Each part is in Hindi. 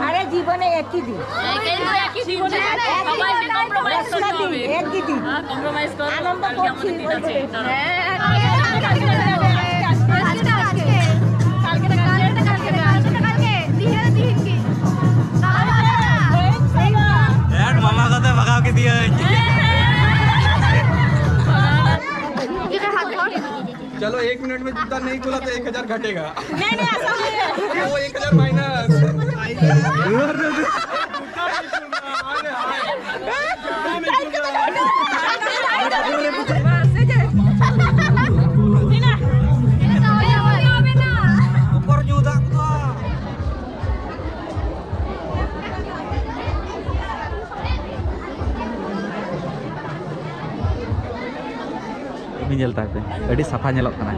अरे जीवन एक ही दिन मामा कहते भगा के दिया। चलो 1 मिनट में जितना नहीं खुला तो 1000 घटेगा। नहीं ऐसा वो 1000 माइनस। अड़ी साफा नेलोग कना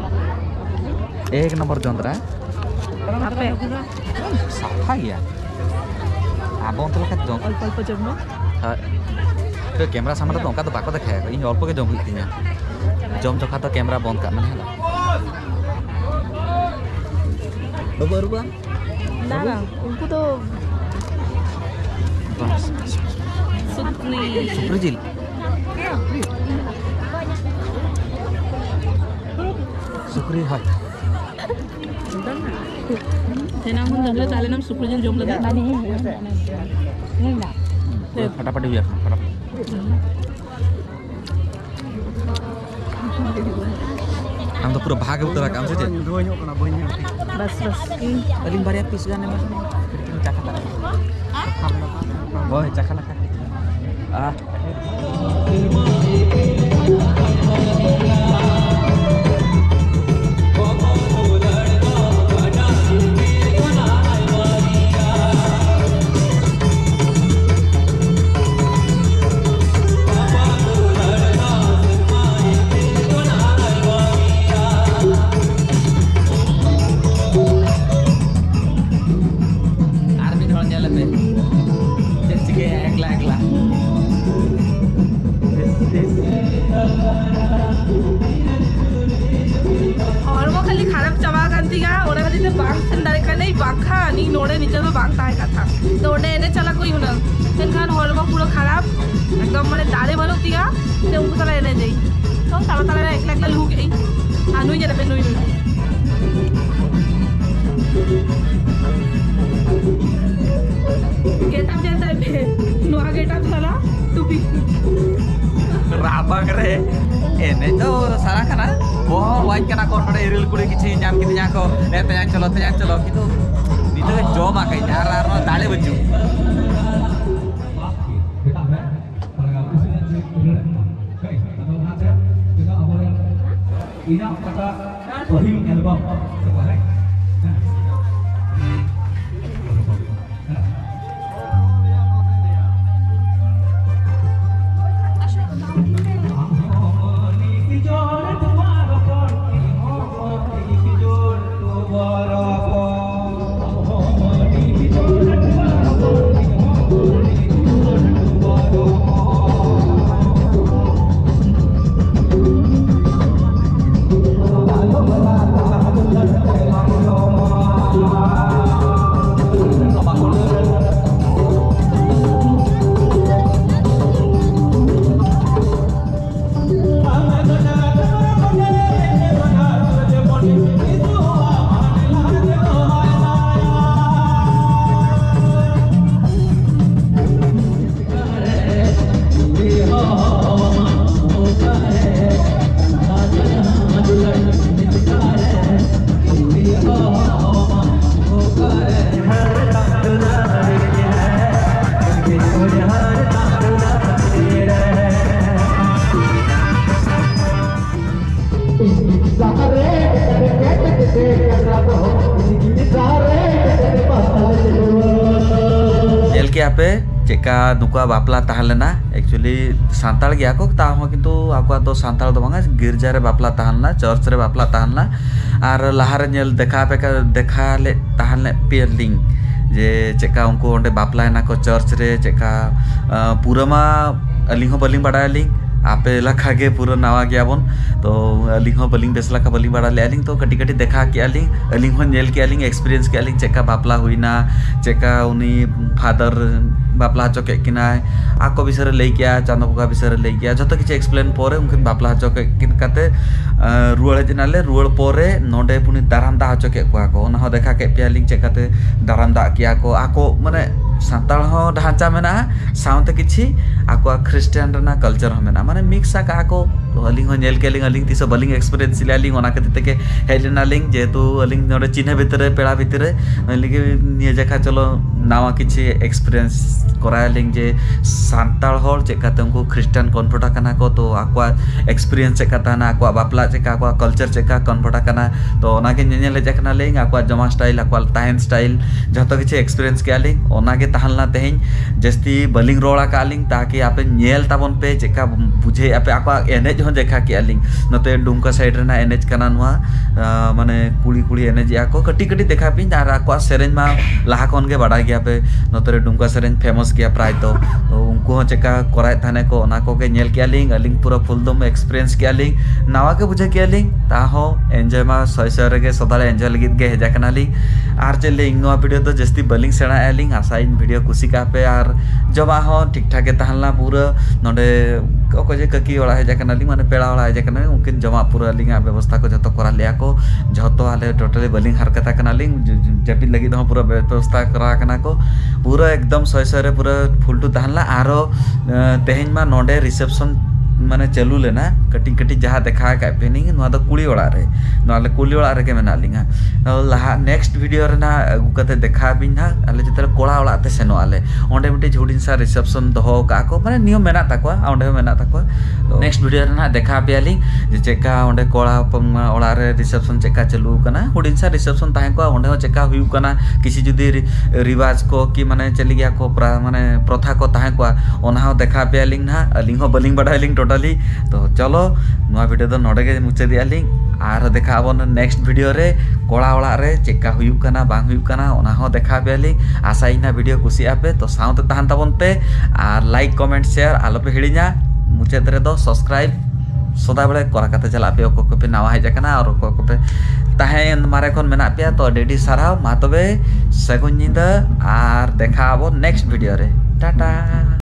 1 नंबर जोंद्रा साफा गया अब तो लखा जों अल्प जम तो कैमरा सामने तो उनका तो बाको देखा इन अल्प के जम हुई जम चखा तो कैमरा बंद कर मैंने रुबा ना उनको तो सुप्रीजिल सुक्री है तेना हम दहले ताले नाम सुप्रीजिल जम लगा नहीं ना फटाफट भी रखना फटाफट हम तो पूरा भाग उतरा काम से बस अलिन बारिया पीस जाने में चाखा लगा वो चाखा लगा नोड़े नीचे तो बांग ताहे कथा तो ओडे एने चला कोई हुना तेनखान हॉलमा पूरा खराब एकदम माने दारे बनो तिया ते उनको चला एने देई तो ताला ताला एकला एकला लुक एई आनुई जरे पे नुई गेटअप जैसा है नोआ गेटअप चला टूपी राबा करे एने तो सारा खाना वो वाइट कना कोन रे रील कुड़ी किछि नाम किति जाको एते चलो कितु निते जो मा कई यार दाले बच्चू ina kata Ohim album के आपे चेका नुका बापला ताहलेना एक्चुअली सांताल गया को ताहो किंतु आको तो सांताल दो बांगा गिरजा रे बापला ताहलना चर्च रे बापला ताहलना आर लहारे नेल देखा पे देखा ले ताहले पेलिंग जे चेका उनको ओंडे बापला ना को चर्च रे चेका पूरा मा अलिंग हो बलिंग बडालिंग आपे लखा के पूरा नवा गया बन तो अलिंग हो बलिंग बेस लखा बलिंग बड़ा ले अलिंग तो कटी कटी देखा के अलिंग हो नेल के अलिंग एक्सपीरियंस के अलिंग चेका बापला हुईना चेका उनी फादर बापला हचो के किना आको विषय लई गया चांदो बगा विषय लई गया जतो किछ एक्सप्लेन पोरे उनकिन बापला हचो के किन काते रुवल जिनाले रुवल पोरे नोडे पुनी दारामदा हचो के को ना हो देखा के पियालिंग चेकाते दारामदा किया को आको माने सांताल हो ढांचा मेना साउंड किछि आको क्रिश्चियन रना कल्चर हो मेना माने मिक्स का आको अलिंग हो नेल के अलिंग तिसो बलिंग एक्सपीरियंस लिंग ओना कते के हेलिना लिंग जेतु अलिंग नोडे चिन्ह भितरे पेड़ा भितरे लिगे निये जखा चलो नावा किछि एक्सपीरियंस करालिंग जे सांताल होल चेकाते उनको क्रिश्चियन कन्वर्टा कना को तो आको एक्सपीरियंस चेका ना आको बापला चेका आको कल्चर चेका कन्वर्टा कना तो ओना के नेनेले जखना लिंग आको जमा स्टाइल आको ताहन स्टाइल जतो किछि एक्सपीरियंस के लिंग ओना के ताहलना तेहिं जस्ती बलिंग रोड़ा कालिंग ताकि आपे नेल ताबन पे चेका बुझे आपे आको एनेज हो देखा के लिंग नते डुमका साइड रेना एनेज कना नुआ माने कुड़ी कुड़ी एनेज आको कटी कटी देखा पिन आर आको सेरेंज मा लाहा कोन के बड़ा गया पे नतरे डुमका सेरेंज फेमस गया प्राय तो उनको चेका कराय थाने को ओना को के नेल के लिंग अलिंग पूरा फुलदम एक्सपीरियंस के लिंग नावा के बुझे के लिंग ताहो एंजॉय मा सयसर रे के सदाले एंजॉय लगित के हेजा कना लिंग आर जे लिंग नो वीडियो तो जस्ती बलिंग सेना एलिंग आशा इन वीडियो कुसी का पे आर जमा हो ठीक ठाक के ताहलना पूरा नोडे को जे ककी ओला हेजा कना लिंग माने पेड़ा ओला हेजा कना उनकिन जमा पूरा लिंग व्यवस्था को जतो करा लिया को जतो आले टोटली बलिंग हरकता कना लिंग जपि लगी दो पूरा व्यवस्था करा कना को पूरा एकदम सयसरे पूरा फुलटू ताहलना आरो तेहेन मा नोडे रिसेप्शन माने चलू लेना कटी कटी जहाँ देखा का पेनिंग नुआ दो कुड़ी ओड़ा रे नाले कुड़ी ओड़ा रे के मेना लिंगा लहा नेक्स्ट वीडियो रे ना अगु कते देखा बिना आले जतरे कोड़ा ओड़ा ते सेनो आले ओंडे मिटे झुडिन सा रिसेप्शन दहो का को माने नियम मेना ताकवा ओंडे मेना ताकवा तो नेक्स्ट वीडियो रे ना देखा पियाली जे चेका ओंडे कोड़ा ओड़ा रे रिसेप्शन चेका चलू कना हुडिन सा रिसेप्शन ताहे को ओंडे हो चेका हुयु कना किसी जुदी रिवाज को कि माने चली गया को माने प्रथा को ताहे को ओना हो देखा पियाली ना अलिंग हो बलिंग बढ़ाइलिंग टोटली तो चलो नुआ वीडियो तो नोडे के मुचे दिया लिंग आर देखा बन नेक्स्ट वीडियो रे कोड़ा ओड़ा रे चेका हुयु कना बांग हुयु कना ओना हो देखा बेली आशा इना वीडियो कुसी आपे तो साउंड ताहन ताबन पे आर लाइक कमेंट शेयर आलो पे हिड़िया मुचे रे दो सब्सक्राइब सदा बेले करा कते चला पे को पे नावा हेजा कना और को पे ताहे मारे खन मेना पे तो डेडी साराव मा तबे सगुन निंदा आर देखा बन नेक्स्ट वीडियो रे टाटा।